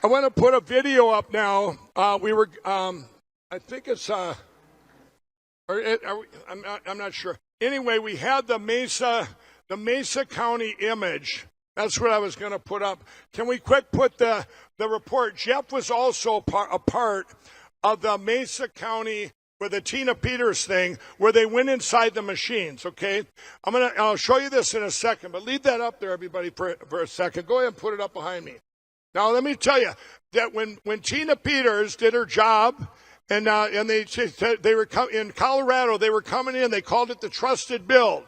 I want to put a video up now. I think it's, I'm not sure. Anyway, we had the Mesa County image. That's what I was going to put up. Can we quick put the report? Jeff was also a part of the Mesa County with the Tina Peters thing where they went inside the machines, okay? I'll show you this in a second, but leave that up there, everybody, for a second. Go ahead and put it up behind me. Now, let me tell you that when Tina Peters did her job, and they were in Colorado, they were coming in, they called it the trusted build.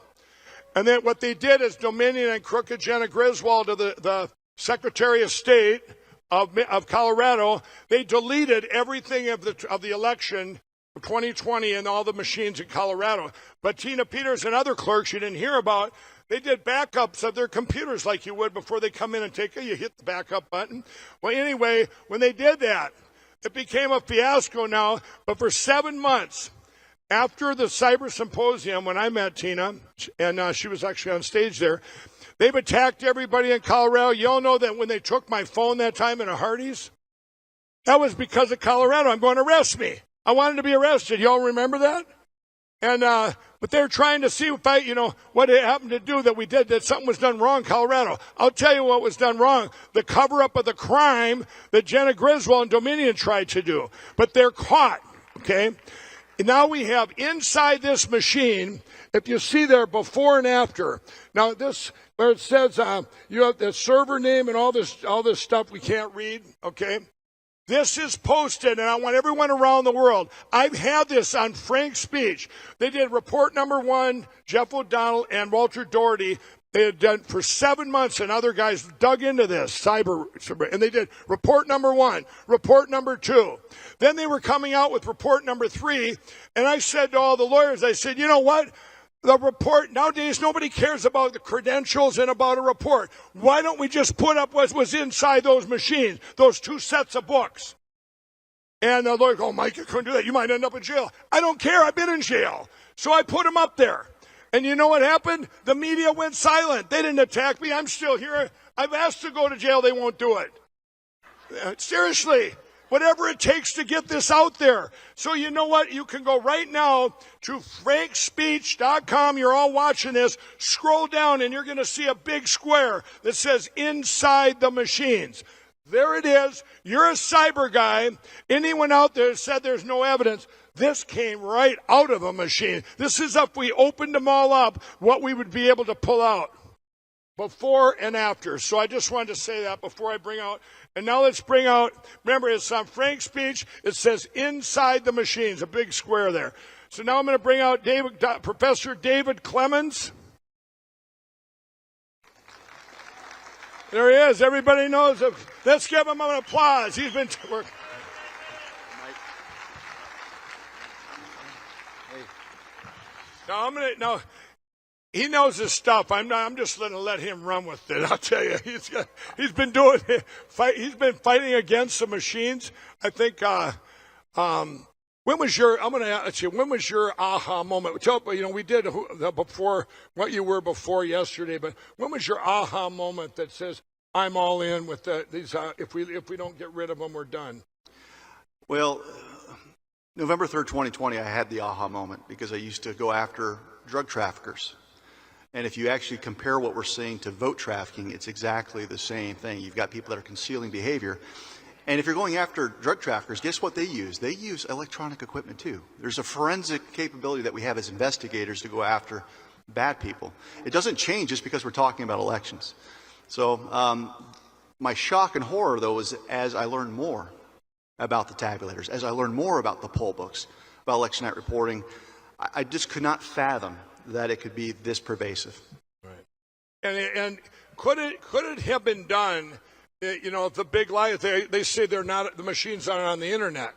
And then what they did is Dominion and crooked Jenna Griswold, the Secretary of State of Colorado, they deleted everything of the election 2020 and all the machines in Colorado. But Tina Peters and other clerks you didn't hear about, they did backups of their computers like you would before they come in and take it. You hit the backup button. Well, anyway, when they did that, it became a fiasco now. But for 7 months, after the Cyber Symposium, when I met Tina, and she was actually on stage there, they've attacked everybody in Colorado. You all know that when they took my phone that time in a Hardee's, that was because of Colorado. I'm going to arrest me. I wanted to be arrested. You all remember that? And but they're trying to see if what it happened to do that something was done wrong in Colorado. I'll tell you what was done wrong. The cover-up of the crime that Jenna Griswold and Dominion tried to do. But they're caught, okay? And now we have inside this machine, if you see there before and after. Now this, where it says you have the server name and all this stuff we can't read, okay? This is posted, and I want everyone around the world. I've had this on Frank's speech. They did report number 1, Jeff O'Donnell and Walter Doherty. They had done for 7 months, and other guys dug into this, cyber, and they did report number 1, report number 2. Then they were coming out with report number 3, and I said to all the lawyers, I said, you know what? The report, nowadays nobody cares about the credentials and about a report. Why don't we just put up what was inside those machines, those 2 sets of books? And the lawyer goes, Mike, you couldn't do that. You might end up in jail. I don't care. I've been in jail. So I put them up there. And you know what happened? The media went silent. They didn't attack me. I'm still here. I've asked to go to jail. They won't do it. Seriously. Whatever it takes to get this out there. So you know what? You can go right now to frankspeech.com. You're all watching this. Scroll down and you're going to see a big square that says inside the machines. There it is. You're a cyber guy. Anyone out there said there's no evidence. This came right out of a machine. This is if we opened them all up, what we would be able to pull out before and after. So I just wanted to say that before I bring out. And now let's bring out, remember, it's on Frank's speech. It says inside the machines, a big square there. So now I'm going to bring out Professor David Clements. There he is. Everybody knows him. Let's give him an applause. He's been working. Now, he knows his stuff. I'm just going to let him run with it. I'll tell you, he's been doing it. He's been fighting against the machines. I think. When was your? I'm going to ask you. When was your aha moment? We did before what you were before yesterday. But when was your aha moment that says I'm all in with these? If we don't get rid of them, we're done. Well, November 3rd, 2020, I had the aha moment because I used to go after drug traffickers. And if you actually compare what we're seeing to vote trafficking, it's exactly the same thing. You've got people that are concealing behavior. And if you're going after drug traffickers, guess what they use? They use electronic equipment too. There's a forensic capability that we have as investigators to go after bad people. It doesn't change just because we're talking about elections. So my shock and horror, though, is as I learned more about the tabulators, as I learned more about the poll books, about election night reporting, I just could not fathom that it could be this pervasive. Right. And could it have been done? The big lie. They say they're not. The machines aren't on the internet.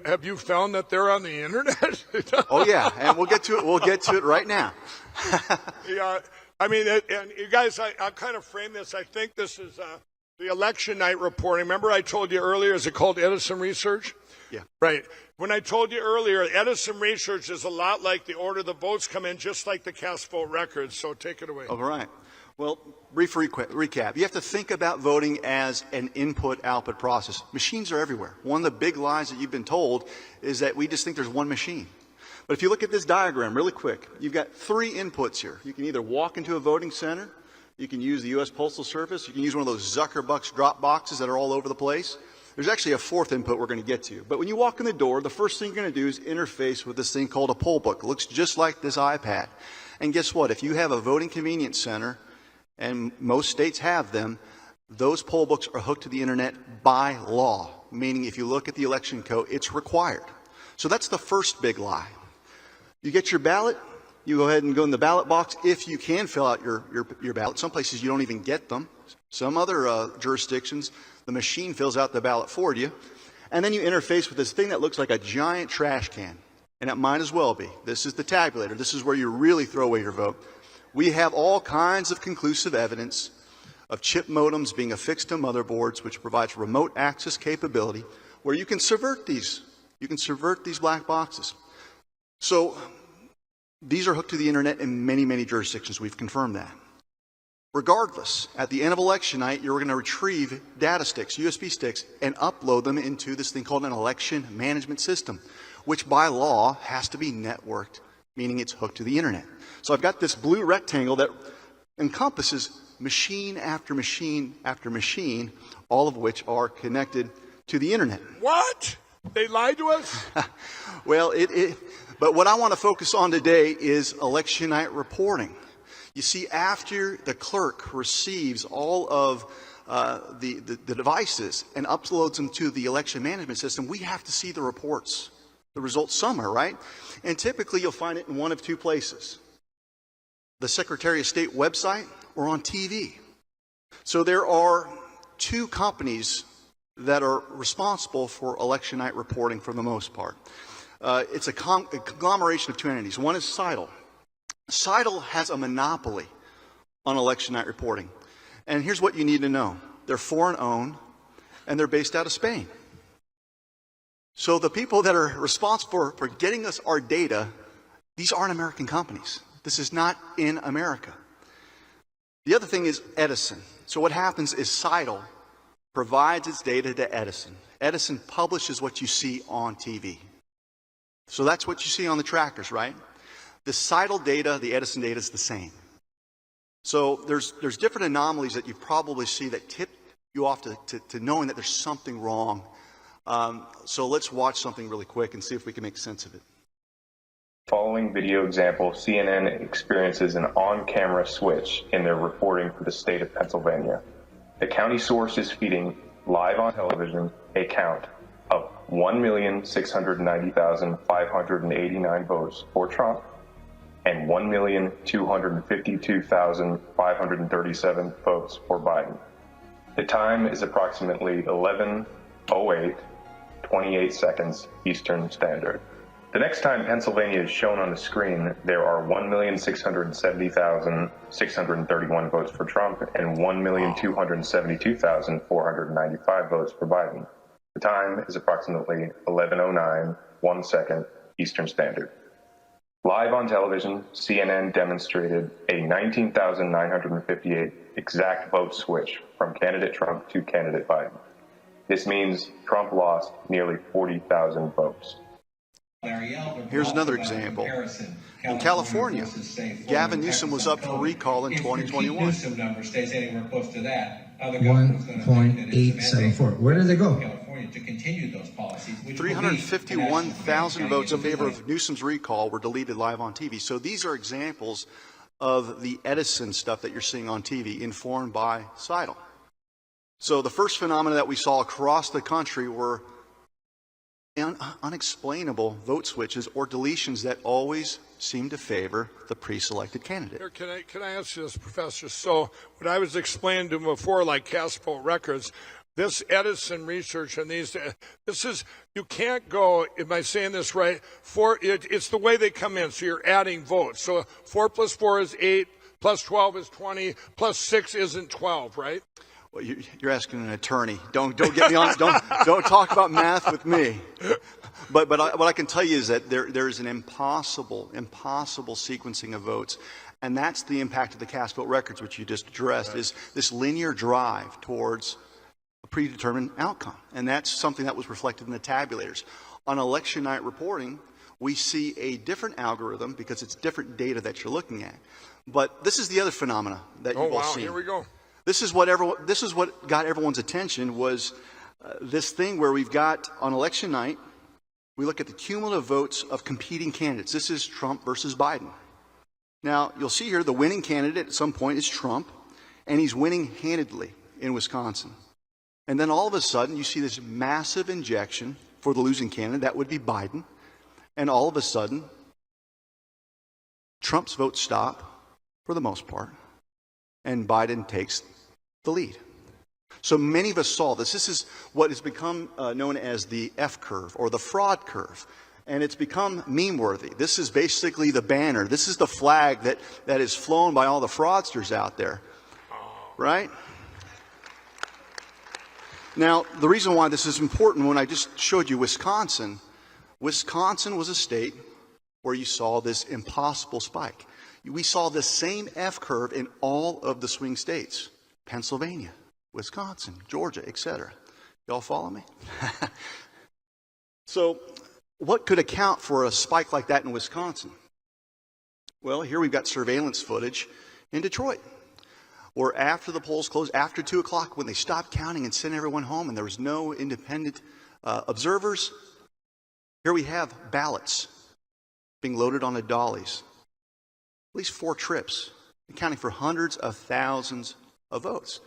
Have you found that they're on the internet? Oh yeah, and we'll get to it. We'll get to it right now. Yeah, I mean, and you guys, I'll kind of frame this. I think this is the election night reporting. Remember, I told you earlier. Is it called Edison Research? Yeah. Right. When I told you earlier, Edison Research is a lot like the order the votes come in, just like the cast vote records. So take it away. All right. Well, brief recap. You have to think about voting as an input-output process. Machines are everywhere. One of the big lies that you've been told is that we just think there's one machine. But if you look at this diagram really quick, you've got three inputs here. You can either walk into a voting center, you can use the U.S. Postal Service, you can use one of those Zuckerbucks drop boxes that are all over the place. There's actually a fourth input we're going to get to. But when you walk in the door, the first thing you're going to do is interface with this thing called a poll book. It looks just like this iPad. And guess what? If you have a voting convenience center, and most states have them, those poll books are hooked to the internet by law, meaning if you look at the election code, it's required. So that's the first big lie. You get your ballot, you go ahead and go in the ballot box if you can fill out your ballot. Some places you don't even get them. Some other jurisdictions, the machine fills out the ballot for you. And then you interface with this thing that looks like a giant trash can. And it might as well be. This is the tabulator. This is where you really throw away your vote. We have all kinds of conclusive evidence of chip modems being affixed to motherboards, which provides remote access capability where you can subvert these. You can subvert these black boxes. So these are hooked to the internet in many, many jurisdictions. We've confirmed that. Regardless, at the end of election night, you're going to retrieve data sticks, USB sticks, and upload them into this thing called an election management system, which by law has to be networked, meaning it's hooked to the internet. So I've got this blue rectangle that encompasses machine after machine after machine, all of which are connected to the internet. What? They lied to us? Well, but what I want to focus on today is election night reporting. You see, after the clerk receives all of the devices and uploads them to the election management system, we have to see the reports, the results somewhere, right? And typically you'll find it in one of two places: the Secretary of State website or on TV. So there are two companies that are responsible for election night reporting for the most part. It's a conglomeration of two entities. One is CITL. CITL has a monopoly on election night reporting. And here's what you need to know. They're foreign-owned, and they're based out of Spain. So the people that are responsible for getting us our data, these aren't American companies. This is not in America. The other thing is Edison. So what happens is CITL provides its data to Edison. Edison publishes what you see on TV. So that's what you see on the trackers, right? The CITL data, the Edison data is the same. So there's different anomalies that you probably see that tip you off to knowing that there's something wrong. So let's watch something really quick and see if we can make sense of it. Following video example, CNN experiences an on-camera switch in their reporting for the state of Pennsylvania. The county source is feeding live on television a count of 1,690,589 votes for Trump and 1,252,537 votes for Biden. The time is approximately 11:08, 28 seconds Eastern Standard. The next time Pennsylvania is shown on the screen, there are 1,670,631 votes for Trump and 1,272,495 votes for Biden. The time is approximately 11:09, 1 second Eastern Standard. Live on television, CNN demonstrated a 19,958 exact vote switch from candidate Trump to candidate Biden. This means Trump lost nearly 40,000 votes. Here's another example. In California, Gavin Newsom was up for recall in 2021. Newsom number stays anywhere close to that, 1.874. Where did they go? To continue those policies. 351,000 votes in favor of Newsom's recall were deleted live on TV. So these are examples of the Edison stuff that you're seeing on TV, informed by CITL. So the first phenomena that we saw across the country were unexplainable vote switches or deletions that always seem to favor the pre-selected candidate. Here, can I ask you this, Professor? So what I was explaining to him before, like cast vote records, this Edison research and this is, you can't go, am I saying this right? It's the way they come in, so you're adding votes. So 4 plus 4 is 8, plus 12 is 20, plus 6 isn't 12, right? Well, you're asking an attorney. Don't get me on. Don't talk about math with me. But what I can tell you is that there is an impossible sequencing of votes. And that's the impact of the cast vote records, which you just addressed, is this linear drive towards a predetermined outcome. And that's something that was reflected in the tabulators. On election night reporting, we see a different algorithm because it's different data that you're looking at. But this is the other phenomena that you've all seen. Here we go. This is what got everyone's attention was this thing where we've got on election night, we look at the cumulative votes of competing candidates. This is Trump versus Biden. Now, you'll see here the winning candidate at some point is Trump, and he's winning handedly in Wisconsin. And then all of a sudden, you see this massive injection for the losing candidate. That would be Biden. And all of a sudden, Trump's votes stop for the most part, and Biden takes the lead. So many of us saw this. This is what has become known as the F curve or the fraud curve. And it's become meme-worthy. This is basically the banner. This is the flag that is flown by all the fraudsters out there. Right? Now, the reason why this is important, when I just showed you Wisconsin was a state where you saw this impossible spike. We saw the same F curve in all of the swing states. Pennsylvania, Wisconsin, Georgia, etc. Y'all follow me? So, what could account for a spike like that in Wisconsin? Well, here we've got surveillance footage in Detroit, where after the polls closed, after 2 o'clock, when they stopped counting and sent everyone home and there was no independent observers, here we have ballots being loaded onto dollies. At least 4 trips, accounting for hundreds of thousands of votes.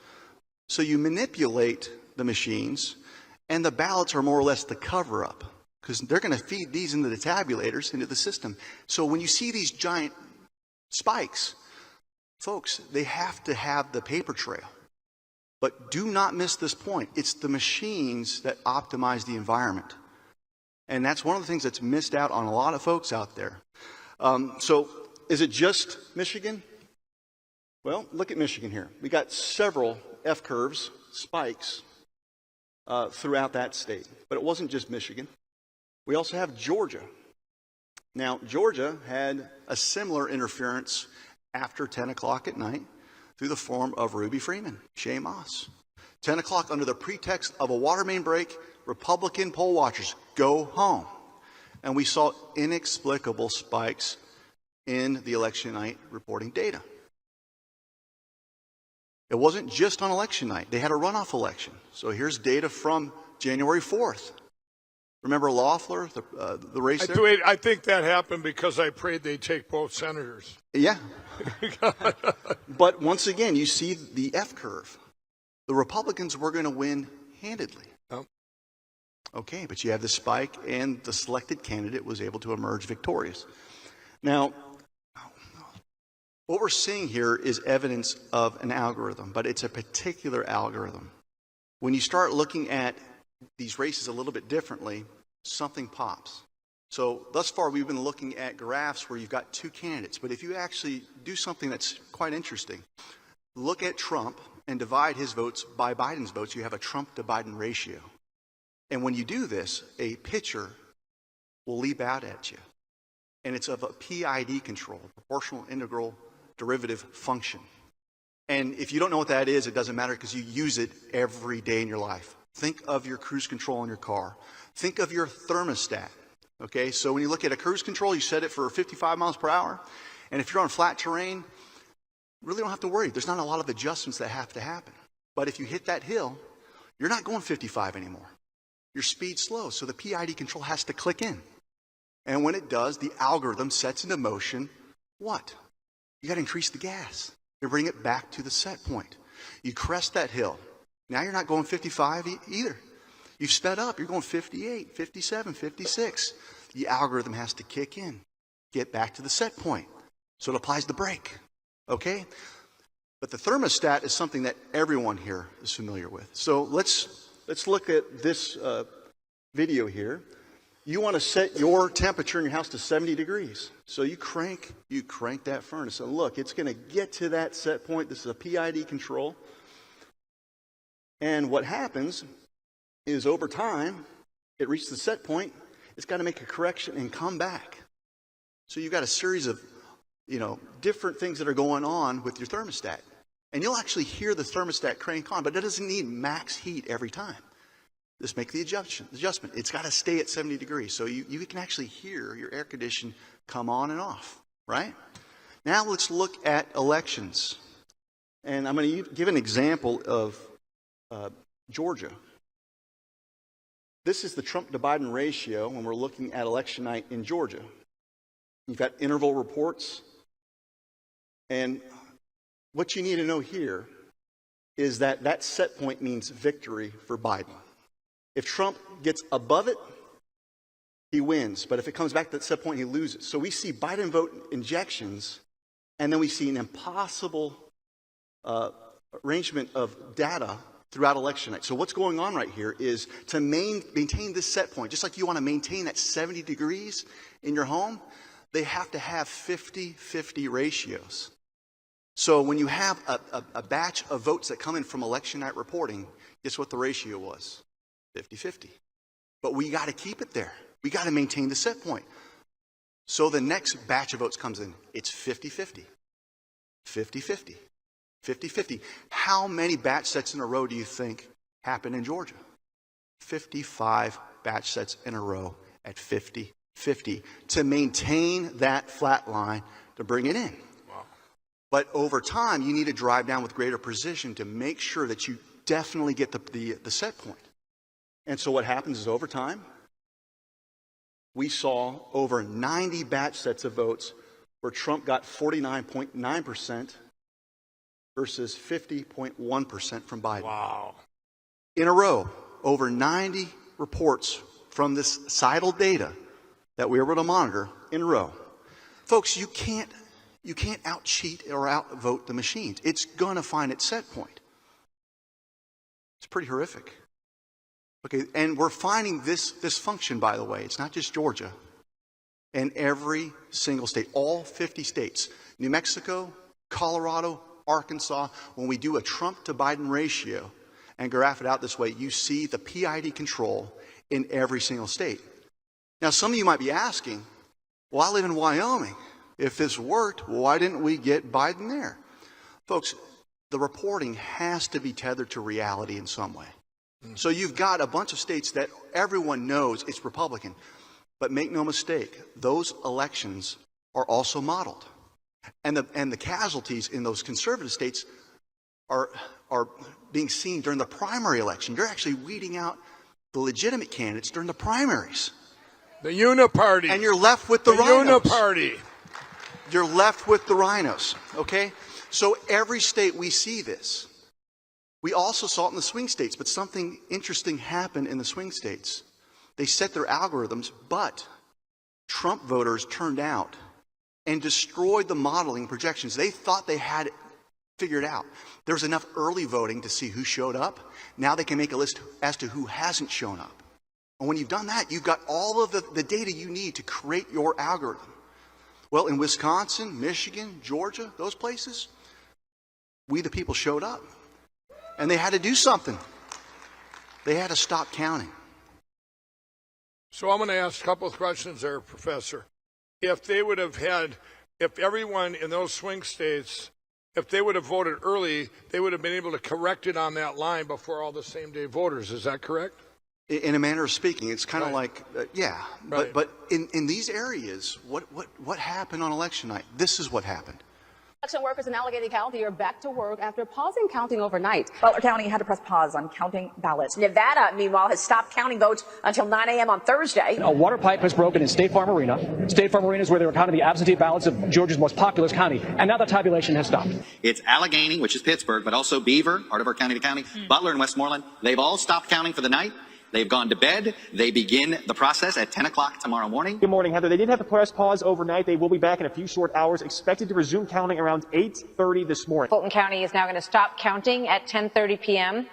So you manipulate the machines, and the ballots are more or less the cover-up, because they're going to feed these into the tabulators, into the system. So when you see these giant spikes, folks, they have to have the paper trail. But do not miss this point. It's the machines that optimize the environment. And that's one of the things that's missed out on a lot of folks out there. So is it just Michigan? Well, look at Michigan here. We got several F curves, spikes, throughout that state. But it wasn't just Michigan. We also have Georgia. Now, Georgia had a similar interference after 10 o'clock at night through the form of Ruby Freeman, Shea Moss. 10 o'clock under the pretext of a water main break, Republican poll watchers go home. And we saw inexplicable spikes in the election night reporting data. It wasn't just on election night. They had a runoff election. So here's data from January 4th. Remember Loeffler, the race there? I think that happened because I prayed they'd take both senators. Yeah. But once again, you see the F curve. The Republicans were going to win handedly. Oh. Okay, but you have the spike, and the selected candidate was able to emerge victorious. Now, what we're seeing here is evidence of an algorithm, but it's a particular algorithm. When you start looking at these races a little bit differently, something pops. So thus far, we've been looking at graphs where you've got 2 candidates. But if you actually do something that's quite interesting, look at Trump and divide his votes by Biden's votes, you have a Trump to Biden ratio. And when you do this, a picture will leap out at you. And it's of a PID control, proportional integral derivative function. And if you don't know what that is, it doesn't matter because you use it every day in your life. Think of your cruise control in your car. Think of your thermostat. Okay, so when you look at a cruise control, you set it for 55 miles per hour. And if you're on flat terrain, you really don't have to worry. There's not a lot of adjustments that have to happen. But if you hit that hill, you're not going 55 anymore. Your speed's slow, so the PID control has to click in. And when it does, the algorithm sets into motion what? You got to increase the gas to bring it back to the set point. You crest that hill. Now you're not going 55 either. You've sped up. You're going 58, 57, 56. The algorithm has to kick in, get back to the set point. So it applies the brake. Okay? But the thermostat is something that everyone here is familiar with. So let's look at this video here. You want to set your temperature in your house to 70 degrees. So you crank that furnace. And look, it's going to get to that set point. This is a PID control. And what happens is over time, it reaches the set point. It's got to make a correction and come back. So you've got a series of different things that are going on with your thermostat. And you'll actually hear the thermostat crank on, but it doesn't need max heat every time. Just make the adjustment. It's got to stay at 70 degrees. So you can actually hear your air condition come on and off, right? Now let's look at elections. And I'm going to give an example of Georgia. This is the Trump to Biden ratio when we're looking at election night in Georgia. You've got interval reports. And what you need to know here is that that set point means victory for Biden. If Trump gets above it, he wins. But if it comes back to that set point, he loses. So we see Biden vote injections, and then we see an impossible arrangement of data throughout election night. So what's going on right here is to maintain this set point, just like you want to maintain that 70 degrees in your home, they have to have 50-50 ratios. So when you have a batch of votes that come in from election night reporting, guess what the ratio was? 50-50. But we got to keep it there. We got to maintain the set point. So the next batch of votes comes in. It's 50-50. 50-50. 50-50. How many batch sets in a row do you think happened in Georgia? 55 batch sets in a row at 50-50 to maintain that flat line to bring it in. Wow. But over time, you need to drive down with greater precision to make sure that you definitely get the set point. And so what happens is over time, we saw over 90 batch sets of votes where Trump got 49.9% versus 50.1% from Biden. Wow. In a row, over 90 reports from this sidle data that we were able to monitor in a row. Folks, you can't out-cheat or out-vote the machines. It's going to find its set point. It's pretty horrific. Okay, and we're finding this function, by the way. It's not just Georgia. In every single state, all 50 states, New Mexico, Colorado, Arkansas, when we do a Trump to Biden ratio and graph it out this way, you see the PID control in every single state. Now, some of you might be asking, well, I live in Wyoming. If this worked, why didn't we get Biden there? Folks, the reporting has to be tethered to reality in some way. So you've got a bunch of states that everyone knows it's Republican. But make no mistake, those elections are also modeled. And the casualties in those conservative states are being seen during the primary election. You're actually weeding out the legitimate candidates during the primaries. The uniparty. And you're left with the rhinos. Uniparty. You're left with the rhinos, okay? So every state we see this. We also saw it in the swing states, but something interesting happened in the swing states. They set their algorithms, but Trump voters turned out and destroyed the modeling projections. They thought they had it figured out. There was enough early voting to see who showed up. Now they can make a list as to who hasn't shown up. And when you've done that, you've got all of the data you need to create your algorithm. Well, in Wisconsin, Michigan, Georgia, those places, we the people showed up. And they had to do something. They had to stop counting. So I'm going to ask a couple of questions there, Professor. If everyone in those swing states, if they would have voted early, they would have been able to correct it on that line before all the same-day voters. Is that correct? In a manner of speaking, it's kind of like, yeah. Right. But in these areas, what happened on election night? This is what happened. Election workers in Allegheny County are back to work after pausing counting overnight. Butler County had to press pause on counting ballots. Nevada, meanwhile, has stopped counting votes until 9 a.m. on Thursday. A water pipe has broken in State Farm Arena. State Farm Arena is where they were counting the absentee ballots of Georgia's most populous county. And now the tabulation has stopped. It's Allegheny, which is Pittsburgh, but also Beaver, part of our county to county, Butler and Westmoreland. They've all stopped counting for the night. They've gone to bed. They begin the process at 10 o'clock tomorrow morning. Good morning, Heather. They did have to press pause overnight. They will be back in a few short hours, expected to resume counting around 8:30 this morning. Fulton County is now going to stop counting at 10:30 p.m.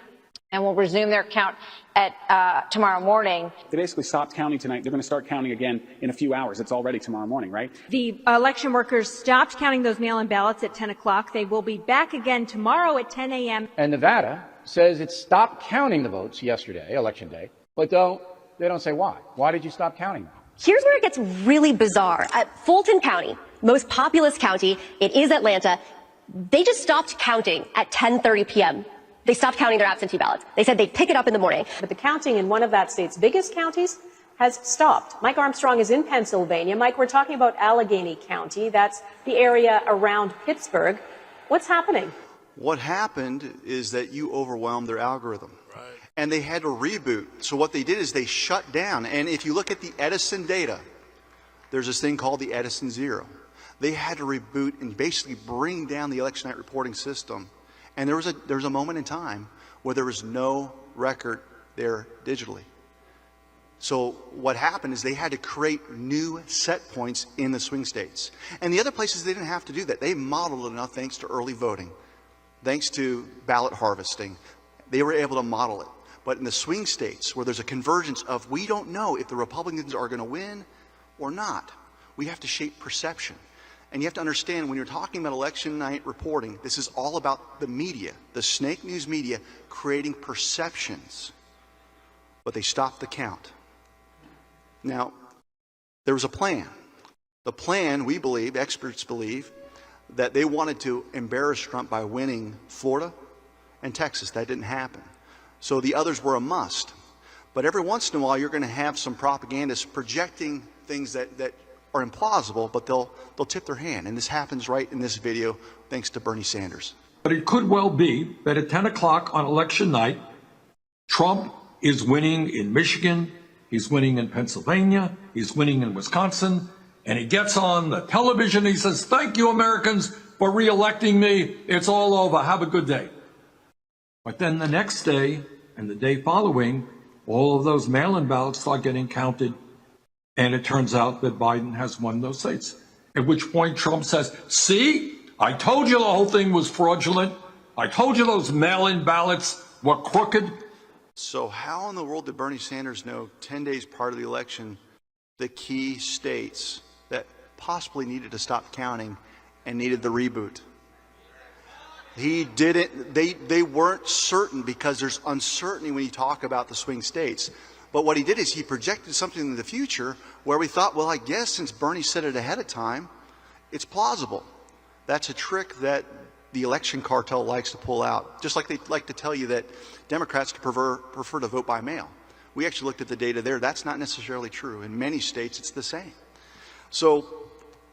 and will resume their count at tomorrow morning. They basically stopped counting tonight. They're going to start counting again in a few hours. It's already tomorrow morning, right? The election workers stopped counting those mail-in ballots at 10 o'clock. They will be back again tomorrow at 10 a.m. And Nevada says it stopped counting the votes yesterday, election day, but they don't say why. Why did you stop counting them? Here's where it gets really bizarre. Fulton County, most populous county, it is Atlanta. They just stopped counting at 10:30 p.m. They stopped counting their absentee ballots. They said they'd pick it up in the morning. But the counting in one of that state's biggest counties has stopped. Mike Armstrong is in Pennsylvania. Mike, we're talking about Allegheny County. That's the area around Pittsburgh. What's happening? What happened is that you overwhelmed their algorithm. Right. And they had to reboot. So what they did is they shut down. And if you look at the Edison data, there's this thing called the Edison Zero. They had to reboot and basically bring down the election night reporting system. And there was a moment in time where there was no record there digitally. So what happened is they had to create new set points in the swing states. And the other places they didn't have to do that. They modeled it enough thanks to early voting, thanks to ballot harvesting. They were able to model it. But in the swing states where there's a convergence of we don't know if the Republicans are going to win or not, we have to shape perception. And you have to understand when you're talking about election night reporting, this is all about the media, the snake news media creating perceptions. But they stopped the count. Now, there was a plan. The plan, we believe, experts believe, that they wanted to embarrass Trump by winning Florida and Texas. That didn't happen. So the others were a must. But every once in a while, you're going to have some propagandists projecting things that are implausible, but they'll tip their hand. And this happens right in this video, thanks to Bernie Sanders. But it could well be that at 10 o'clock on election night, Trump is winning in Michigan, he's winning in Pennsylvania, he's winning in Wisconsin, and he gets on the television, he says, "Thank you, Americans, for re-electing me. It's all over. Have a good day." But then the next day and the day following, all of those mail-in ballots start getting counted, and it turns out that Biden has won those states. At which point Trump says, "See, I told you the whole thing was fraudulent. I told you those mail-in ballots were crooked." So how in the world did Bernie Sanders know 10 days prior to the election the key states that possibly needed to stop counting and needed the reboot? He didn't. They weren't certain because there's uncertainty when you talk about the swing states. But what he did is he projected something in the future where we thought, well, I guess since Bernie said it ahead of time, it's plausible. That's a trick that the election cartel likes to pull out. Just like they like to tell you that Democrats prefer to vote by mail. We actually looked at the data there. That's not necessarily true. In many states, it's the same. So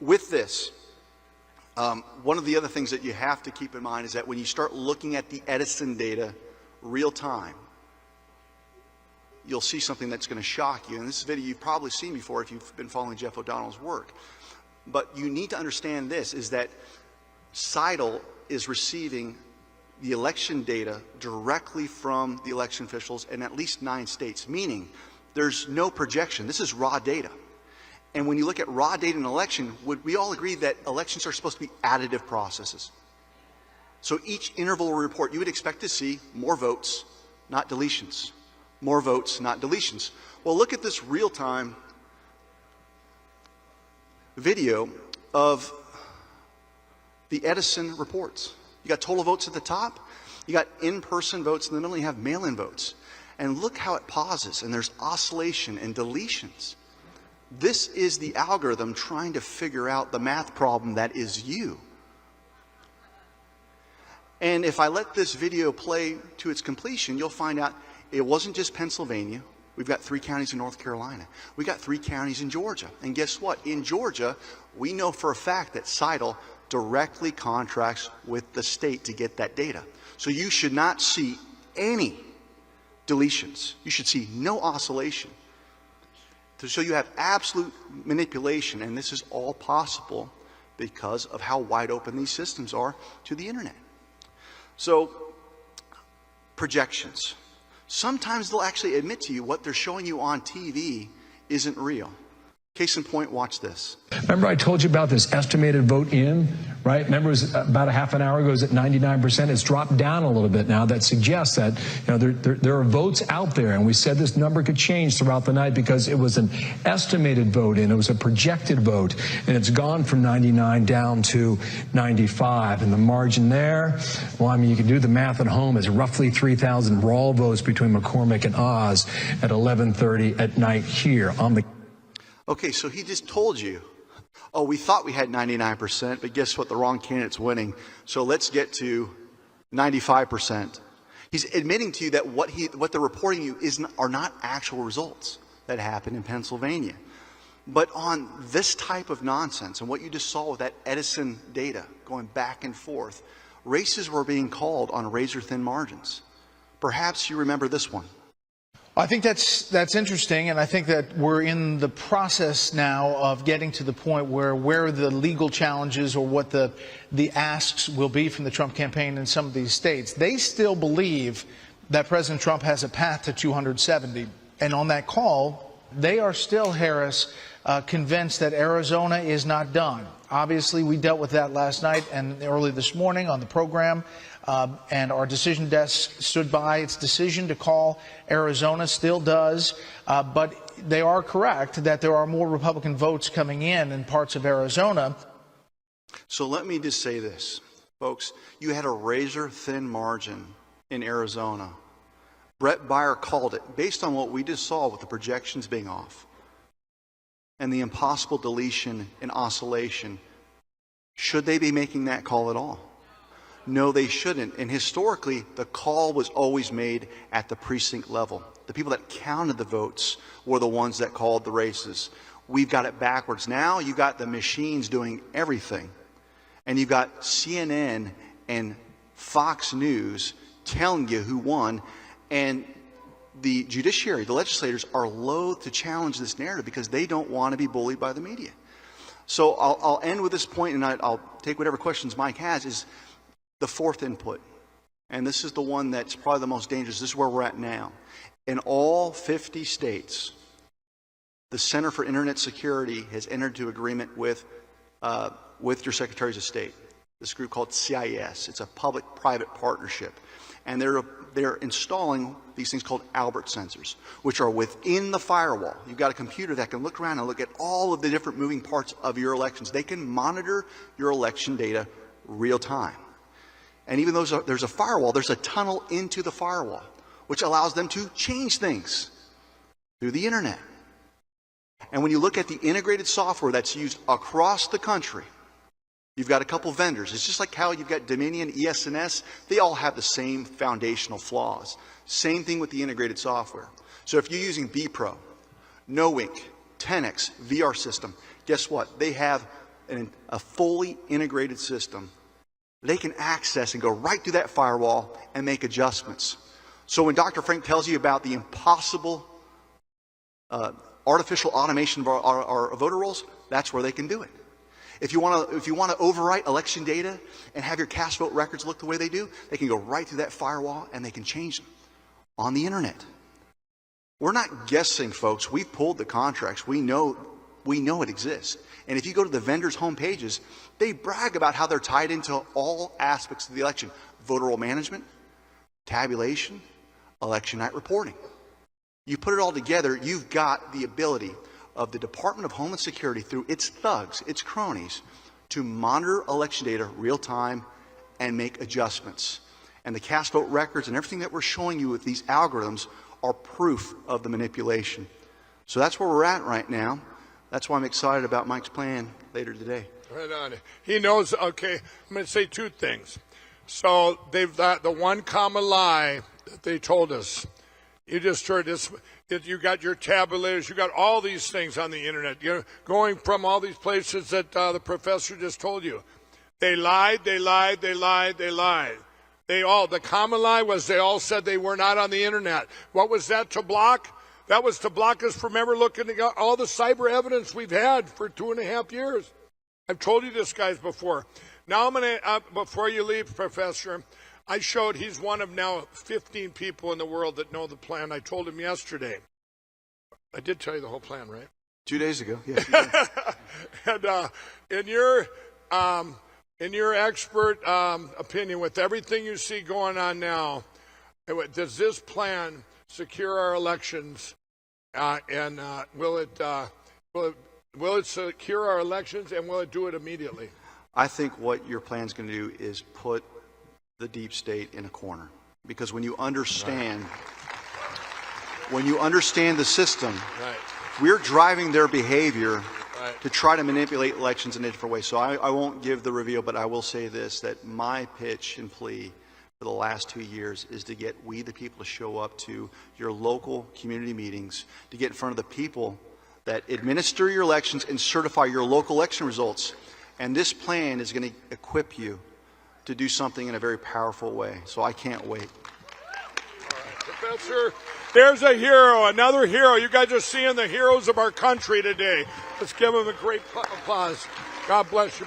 with this, one of the other things that you have to keep in mind is that when you start looking at the Edison data real time, you'll see something that's going to shock you. And this video you've probably seen before if you've been following Jeff O'Donnell's work. But you need to understand this, is that Seidel is receiving the election data directly from the election officials in at least 9 states, meaning there's no projection. This is raw data. And when you look at raw data in an election, would we all agree that elections are supposed to be additive processes? So each interval report, you would expect to see more votes, not deletions. More votes, not deletions. Well, look at this real-time video of the Edison reports. You got total votes at the top, you got in-person votes in the middle, you have mail-in votes. And look how it pauses, and there's oscillation and deletions. This is the algorithm trying to figure out the math problem that is you. And if I let this video play to its completion, you'll find out it wasn't just Pennsylvania. We've got 3 counties in North Carolina. We got 3 counties in Georgia. And guess what? In Georgia, we know for a fact that Seidel directly contracts with the state to get that data. So you should not see any deletions. You should see no oscillation. So you have absolute manipulation, and this is all possible because of how wide open these systems are to the internet. So, projections. Sometimes they'll actually admit to you what they're showing you on TV isn't real. Case in point, watch this. Remember I told you about this estimated vote in, right? Remember it was about a half an hour ago, it was at 99%. It's dropped down a little bit now. That suggests that, you know, there are votes out there, and we said this number could change throughout the night because it was an estimated vote in. It was a projected vote, and it's gone from 99 down to 95. And the margin there, well, I mean, you can do the math at home. It's roughly 3,000 raw votes between McCormick and Oz at 11:30 at night here on the Okay, so he just told you, oh, we thought we had 99%, but guess what? The wrong candidate's winning. So let's get to 95%. He's admitting to you that what they're reporting you are not actual results that happened in Pennsylvania. But on this type of nonsense and what you just saw with that Edison data going back and forth, races were being called on razor-thin margins. Perhaps you remember this one. I think that's interesting, and I think that we're in the process now of getting to the point where the legal challenges or what the asks will be from the Trump campaign in some of these states. They still believe that President Trump has a path to 270. And on that call, they are still, Harris, convinced that Arizona is not done. Obviously, we dealt with that last night and early this morning on the program. And our decision desk stood by its decision to call Arizona, still does. But they are correct that there are more Republican votes coming in parts of Arizona. So let me just say this, folks. You had a razor-thin margin in Arizona. Brett Baier called it, based on what we just saw with the projections being off and the impossible deletion and oscillation. Should they be making that call at all? No, they shouldn't. And historically, the call was always made at the precinct level. The people that counted the votes were the ones that called the races. We've got it backwards. Now you've got the machines doing everything. And you've got CNN and Fox News telling you who won. And the judiciary, the legislators, are loath to challenge this narrative because they don't want to be bullied by the media. So I'll end with this point, and I'll take whatever questions Mike has, is the fourth input. And this is the one that's probably the most dangerous. This is where we're at now. In all 50 states, the Center for Internet Security has entered into agreement with your Secretaries of State, this group called CIS. It's a public-private partnership. And they're installing these things called Albert sensors, which are within the firewall. You've got a computer that can look around and look at all of the different moving parts of your elections. They can monitor your election data real time. And even though there's a firewall, there's a tunnel into the firewall, which allows them to change things through the internet. And when you look at the integrated software that's used across the country, you've got a couple vendors. It's just like how you've got Dominion, ES&S. They all have the same foundational flaws. Same thing with the integrated software. So if you're using BPro, NoInk, 10X, VR system, guess what? They have a fully integrated system. They can access and go right through that firewall and make adjustments. So when Dr. Frank tells you about the impossible artificial automation of our voter rolls, that's where they can do it. If you want to overwrite election data and have your cast vote records look the way they do, they can go right through that firewall and they can change them on the internet. We're not guessing, folks. We've pulled the contracts. We know it exists. And if you go to the vendors' home pages, they brag about how they're tied into all aspects of the election: voter roll management, tabulation, election night reporting. You put it all together, you've got the ability of the Department of Homeland Security, through its thugs, its cronies, to monitor election data real time and make adjustments. And the cast vote records and everything that we're showing you with these algorithms are proof of the manipulation. So that's where we're at right now. That's why I'm excited about Mike's plan later today. Right on. He knows. Okay, I'm going to say two things. So they've got the one common lie that they told us. You just heard this. You got your tabulators. You got all these things on the internet. You're going from all these places that the professor just told you. They lied. They lied. They lied. They lied. The common lie was they all said they were not on the internet. What was that to block? That was to block us from ever looking at all the cyber evidence we've had for 2.5 years. I've told you this, guys, before. Now I'm going to, before you leave, Professor, I showed he's one of now 15 people in the world that know the plan. I told him yesterday. I did tell you the whole plan, right? 2 days ago, yes. You did. And in your expert opinion, with everything you see going on now, does this plan secure our elections? And will it secure our elections, and will it do it immediately? I think what your plan is going to do is put the deep state in a corner, because when you understand the system, we're driving their behavior to try to manipulate elections in a different way. So I won't give the reveal, but I will say this, that my pitch and plea for the last 2 years is to get we the people to show up to your local community meetings, to get in front of the people that administer your elections and certify your local election results. And this plan is going to equip you to do something in a very powerful way. So I can't wait. Professor, there's a hero, another hero. You guys are seeing the heroes of our country today. Let's give them a great applause. God bless you.